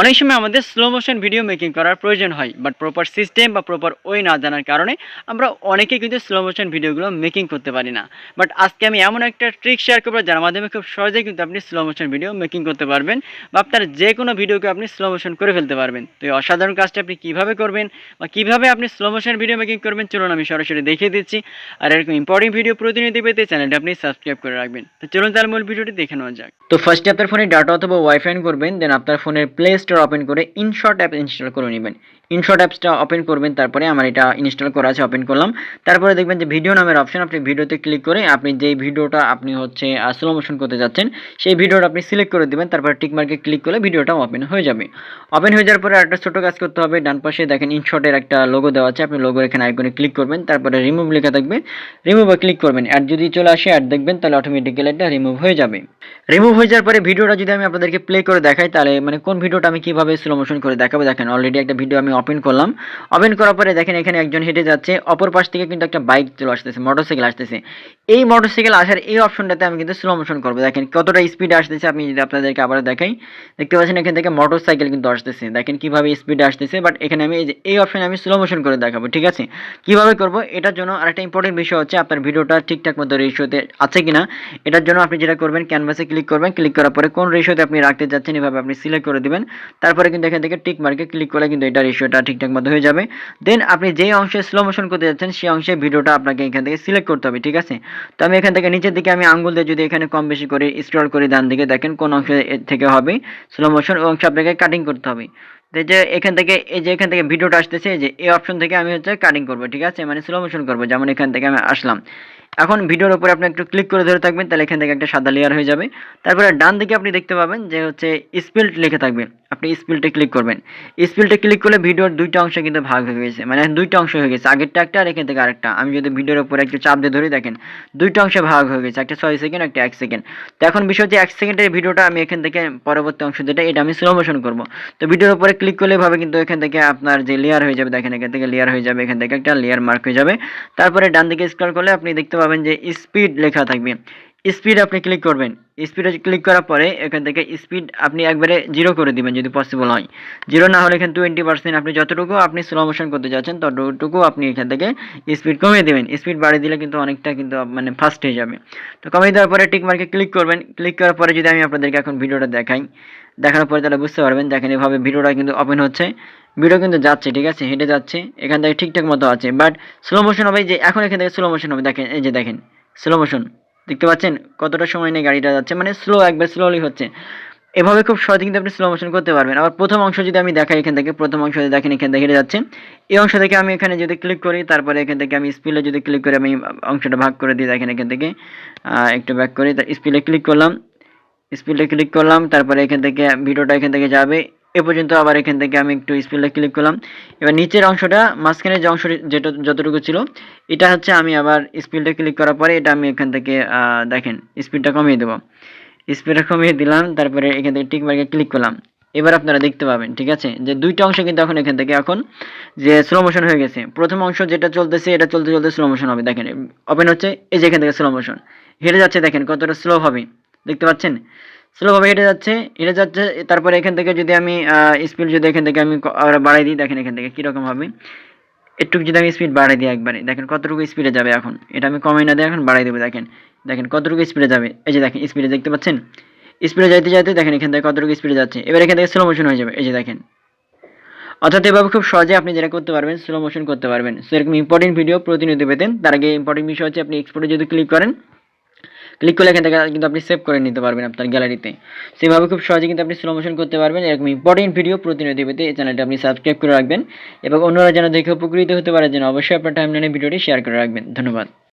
অনেক সময় আমাদের স্লো মোশন ভিডিও মেকিং করার প্রয়োজন হয়, বাট প্রপার সিস্টেম বা প্রপার ওয়ে না জানার কারণে আমরা অনেকেই কিন্তু স্লো মোশন ভিডিওগুলো মেকিং করতে পারি না। বাট আজকে আমি এমন একটা ট্রিক শেয়ার করবো যার মাধ্যমে খুব সহজেই কিন্তু আপনি স্লো মোশন ভিডিও মেকিং করতে পারবেন বা আপনার যে কোনো ভিডিওকে আপনি স্লো মোশন করে ফেলতে পারবেন। তো এই অসাধারণ কাজটা আপনি কীভাবে করবেন বা কীভাবে আপনি স্লো মোশন ভিডিও মেকিং করবেন চলুন আমি সরাসরি দেখিয়ে দিচ্ছি। আর এরকম ইম্পর্টেন্ট ভিডিও প্রতিনিধি পেতে চ্যানেলটি আপনি সাবস্ক্রাইব করে রাখবেন। তো চলুন তার মূল ভিডিওটি দেখে নেওয়া যাক। তো ফার্স্টে আপনার ফোনে ডাটা অথবা ওয়াইফাই করবেন, দেন আপনার ফোনের প্লে স্টোর ওপেন করে ইনশট অ্যাপ ইনস্টল করে নেবেন। ইনশট অ্যাপসটা ওপেন করবেন, তারপরে আমার এটা ইনস্টল করা আছে, ওপেন করলাম। তারপরে দেখবেন যে ভিডিও নামের অপশন, আপনি ভিডিওতে ক্লিক করে আপনি যেই ভিডিওটা আপনি হচ্ছে স্লো মোশন করতে যাচ্ছেন সেই ভিডিওটা আপনি সিলেক্ট করে দেবেন। তারপরে টিক মার্কে ক্লিক করলে ভিডিওটা ওপেন হয়ে যাবে। ওপেন হয়ে যাওয়ার পরে একটা ছোটো কাজ করতে হবে, ডান পাশে দেখেন ইনশটের একটা লোগো দেওয়া আছে, আপনি লোগোর এখানে আইকনে ক্লিক করবেন, তারপরে রিমুভ লেখা থাকবে, রিমুভে ক্লিক করবেন। অ্যাড যদি চলে আসে অ্যাড দেখবেন, তাহলে অটোমেটিক্যালি এটা রিমুভ হয়ে যাবে। রিমুভ হয়ে যাওয়ার পরে ভিডিওটা যদি আমি আপনাদেরকে প্লে করে দেখাই, তাহলে মানে কোন ভিডিওটা আমি কীভাবে স্লো মোশন করে দেখাবো, দেখেন অলরেডি একটা ভিডিও আমি ওপেন করলাম। ওপেন করার পরে দেখেন এখানে একজন হেঁটে যাচ্ছে, অপর পাশ থেকে কিন্তু একটা বাইক চলে আসতেছে, মোটরসাইকেল আসতেছে। এই মোটরসাইকেল আসার এই অপশনটাতে আমি কিন্তু স্লো মোশন করবো। দেখেন কতটা স্পিডে আসতেছে, আমি যদি আপনাদেরকে আবার দেখাই, দেখতে পাচ্ছেন এখান থেকে মোটরসাইকেল কিন্তু আসতেছে, দেখেন কীভাবে স্পিডে আসতেছে। বাট এখানে আমি এই অপশনে আমি স্লো মোশন করে দেখাবো, ঠিক আছে। কীভাবে করবো এটার জন্য আরেকটা ইম্পর্টেন্ট বিষয় হচ্ছে আপনার ভিডিওটা ঠিকঠাক মতো রেশিওতে আছে কিনা। এটার জন্য আপনি যেটা করবেন, ক্যানভাসে ক্লিক করবেন, ক্লিক করার পরে কোন রেশিওতে আপনি রাখতে যাচ্ছেন এভাবে আপনি সিলেক্ট করে দিবেন। তারপরে কিন্তু এখান থেকে টিক মার্কে ক্লিক করলে কিন্তু এটা রেশিওটা ঠিকঠাক মতো হয়ে যাবে। দেন আপনি যেই অংশে স্লো মোশন করতে যাচ্ছেন সেই অংশে ভিডিওটা আপনাকে এখান থেকে সিলেক্ট করতে হবে, ঠিক আছে। তো আমি এখান থেকে নিচের দিকে আমি আঙ্গুল দিয়ে যদি এখানে কম বেশি করে স্ক্রল করি, ডান দিকে দেখেন কোন অংশ থেকে হবে স্লো মোশন, ওই অংশ আপনাকে কাটিং করতে হবে। তো যে এখান থেকে এখান থেকে ভিডিওটা আসতেছে, যে এই অপশন থেকে আমি হচ্ছে কাটিং করবো, ঠিক আছে, মানে স্লো মোশন করবো। যেমন এখান থেকে আমি আসলাম, এখন ভিডিওর উপরে আপনি একটু ক্লিক করে ধরে থাকবেন, তাহলে এখান থেকে একটা সাদা লেয়ার হয়ে যাবে। তারপরে ডান দিকে আপনি দেখতে পাবেন যে হচ্ছে স্পিল্ড লেখা থাকবে, আপনি স্পিল্ডে ক্লিক করবেন। স্পিল্ডে ক্লিক করলে ভিডিওর দুইটা অংশ কিন্তু ভাগ হয়ে গেছে, মানে দুইটা অংশ হয়ে গেছে, আগেরটা একটা আর এখান থেকে আরেকটা। আমি যদি ভিডিওর উপরে একটু চাপ দিয়ে ধরি, দেখেন দুইটা অংশে ভাগ হয়ে গেছে, একটা 6 সেকেন্ড, একটা 1 সেকেন্ড। তো এখন বিষয় হচ্ছে 1 সেকেন্ডের ভিডিওটা আমি এখান থেকে পরবর্তী অংশ যেটা এটা আমি স্লো মোশন করবো। তো ভিডিওর উপরে ক্লিক করলে ভাবে কিন্তু এখান থেকে আপনার যে লেয়ার হয়ে যাবে, দেখেন এখান থেকে লেয়ার হয়ে যাবে, এখান থেকে একটা লেয়ার মার্ক হয়ে যাবে। তারপরে ডান দিকে স্ক্রল করলে আপনি দেখতে পাবেন যে স্পিড লেখা থাকবে, স্পিড আপনি ক্লিক করবেন। স্পিডে ক্লিক করার পরে এখান থেকে স্পিড আপনি একবারে 0 করে দিবেন যদি পসিবল হয়। 0 না হলে এখানে 20%, আপনি যতটুকু আপনি স্লো মোশন করতে যাচ্ছেন ততটুকু আপনি এখান থেকে স্পিড কমিয়ে দিবেন। স্পিড বাড়িয়ে দিলে কিন্তু অনেকটা কিন্তু মানে ফাস্ট হয়ে যাবে। তো কমিয়ে দেওয়ার পরে টিক মার্কে ক্লিক করবেন। ক্লিক করার পরে যদি আমি আপনাদেরকে এখন ভিডিওটা দেখাই, দেখানোর পরে তাহলে বুঝতে পারবেন। দেখেন এভাবে ভিডিওটা কিন্তু ওপেন হচ্ছে, ভিডিও কিন্তু যাচ্ছে, ঠিক আছে, হেঁটে যাচ্ছে, এখান থেকে ঠিকঠাক মতো আছে। বাট স্লো মোশন হবে, যে এখন এখান থেকে স্লো মোশন হবে, দেখেন এই যে দেখেন স্লো মোশন দেখতে পাচ্ছেন কতটা সময় নিয়ে গাড়িটা যাচ্ছে, মানে স্লো, একবার স্লোলি হচ্ছে। এভাবে খুব সহজে কিন্তু আপনি স্লো মোশন করতে পারবেন। আবার প্রথম অংশ যদি আমি দেখাই, এখান থেকে প্রথম অংশ দেখেন এখান থেকে হেঁটে যাচ্ছে, এই অংশ থেকে আমি এখানে যদি ক্লিক করি, তারপরে এখান থেকে আমি স্পিডে যদি ক্লিক করে আমি অংশটা ভাগ করে দিই, দেখেন এখান থেকে একটু ব্যাক করি, স্পিডে ক্লিক করলাম, স্পিডে ক্লিক করলাম, তারপরে এখান থেকে ভিডিওটা এখান থেকে যাবে এ পর্যন্ত। আবার এখান থেকে আমি একটু স্পিডে ক্লিক করলাম। এবার নিচের অংশটা, মাঝখানে যে অংশ যেটা যতটুকু ছিল এটা হচ্ছে আমি আবার স্পিডে ক্লিক করার পরে এটা আমি এখান থেকে দেখেন স্পিডটা কমিয়ে দেবো, স্পিডটা কমিয়ে দিলাম। তারপরে এখান থেকে টিক মার্কে ক্লিক করলাম। এবার আপনারা দেখতে পাবেন, ঠিক আছে, যে দুইটা অংশ কিন্তু এখন এখান থেকে এখন যে স্লো মোশন হয়ে গেছে। প্রথম অংশ যেটা চলতেছে এটা চলতে চলতে স্লো মোশন হবে, দেখেন ওপেন হচ্ছে, এই যে এখান থেকে স্লো মোশন হেঁটে যাচ্ছে, দেখেন কতটা স্লো হবে, দেখতে পাচ্ছেন স্লোভাবে হেঁটে যাচ্ছে, হেঁটে যাচ্ছে। তারপরে এখান থেকে যদি আমি স্পিড যদি এখান থেকে আমি বাড়াই দিই, দেখেন এখান থেকে কীরকম হবে, একটু যদি আমি স্পিড বাড়াই দিই একবারে, দেখেন কতটুকু স্পিডে যাবে। এখন এটা আমি কমাই না দিয়ে এখন বাড়াই দেবো, দেখেন দেখেন কতটুকু স্পিডে যাবে, এই যে দেখেন স্পিডে দেখতে পাচ্ছেন, স্পিডে যাইতে যাইতে দেখেন এখান থেকে কতটুকু স্পিডে যাচ্ছে। এবার এখান থেকে স্লো মোশন হয়ে যাবে, এই যে দেখেন। অর্থাৎ এভাবে খুব সহজে আপনি যেটা করতে পারবেন, স্লো মোশন করতে পারবেন। সো এরকম ইম্পর্টেন্ট ভিডিও প্রতিনিয়ত পেতেন, তার আগে ইম্পর্টেন্ট বিষয় হচ্ছে আপনি এক্সপোর্টে যদি ক্লিক করেন, ক্লিক করলে এখান থেকে কিন্তু আপনি সেভ করে নিতে পারবেন আপনার গ্যালারিতে। সেভাবে খুব সহজে কিন্তু আপনি স্লো মোশন করতে পারবেন। এরকম ইম্পর্টেন্ট ভিডিও প্রতিনিয়ত পেতে এই চ্যানেলটি আপনি সাবস্ক্রাইব করে রাখবেন এবং অন্যরা যেন দেখে উপকৃত হতে পারে, যেন অবশ্যই আপনার টাইমলাইনে ভিডিওটি শেয়ার করে রাখবেন। ধন্যবাদ।